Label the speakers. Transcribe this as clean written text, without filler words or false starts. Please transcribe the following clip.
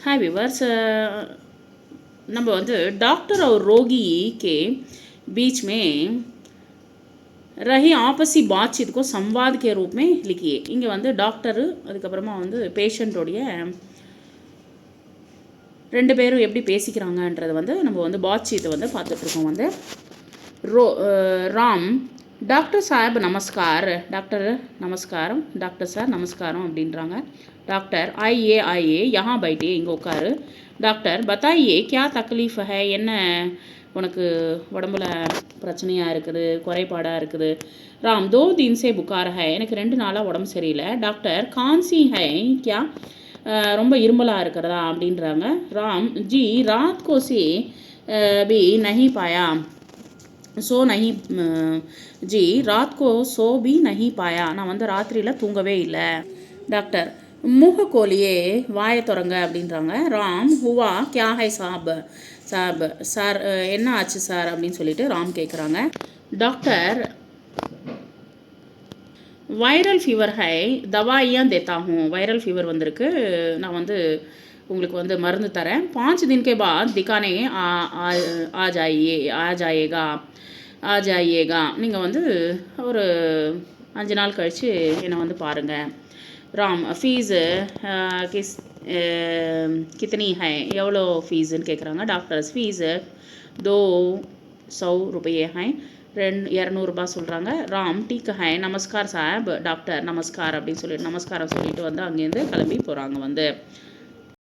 Speaker 1: हाय viewers நம்ம வந்து doctor और रोगी के बीच में रही आपसी बातचीत को संवाद के रूप में लिखिए. இங்கே வந்து டாக்டரு அதுக்கப்புறமா வந்து பேஷண்ட்டோடைய ரெண்டு பேரும் எப்படி பேசிக்கிறாங்கன்றது வந்து நம்ம வந்து பாட்சீத்தை வந்து பார்த்துட்ருக்கோம். வந்து ராம் டாக்டர் சாஹிப் நமஸ்கார், டாக்டர் நமஸ்காரம், டாக்டர் சார் நமஸ்காரம் அப்படின்றாங்க. டாக்டர் ஆइए आइए यहाँ बैठिए, இங்கே உட்காரு. டாக்டர் बताइए क्या तकलीफ़ है, என்ன உனக்கு உடம்புல பிரச்சனையாக இருக்குது, குறைபாடாக இருக்குது. ராம் 2 दिन से बुखार है, எனக்கு 2 நாளாக உடம்பு சரியில்லை. டாக்டர் खांसी है क्या, ரொம்ப இருமலாக இருக்கிறதா அப்படின்றாங்க. ராம் जी रात को से भी नहीं पाया, सो नहीं जी रात को सो भी नहीं पाया, நான் வந்து ராத்திரியில் தூங்கவே இல்லை. டாக்டர் मुँह खोलिए, வாயை திறங்க அப்படின்றாங்க. ராம் हुआ क्या है साहब, சாப் சார் என்ன ஆச்சு சார் அப்படின்னு சொல்லிட்டு ராம் கேட்குறாங்க. டாக்டர் வைரல் ஃபீவர் ஹை தவாயியாக தேத்தா ஹூँ, வைரல் ஃபீவர் வந்திருக்கு, நான் வந்து உங்களுக்கு வந்து மருந்து தரேன். 5 दिन के बाद दिखाने आ जाइएगा, நீங்கள் வந்து ஒரு 5 நாள் கழித்து என்னை வந்து பாருங்கள். ராம் ஃபீஸு கித்தனி ஹை, எவ்வளோ ஃபீஸுன்னு கேட்குறாங்க. டாக்டர்ஸ் ஃபீஸு 200 रुपये ஹை, 200 ரூபாய் சொல்கிறாங்க. ராம் டீக் ஹை நமஸ்கார் சாஹிப், டாக்டர் நமஸ்கார் அப்படின்னு சொல்லிட்டு நமஸ்காரம் சொல்லிட்டு வந்து அங்கேருந்து கிளம்பி போகிறாங்க. வந்து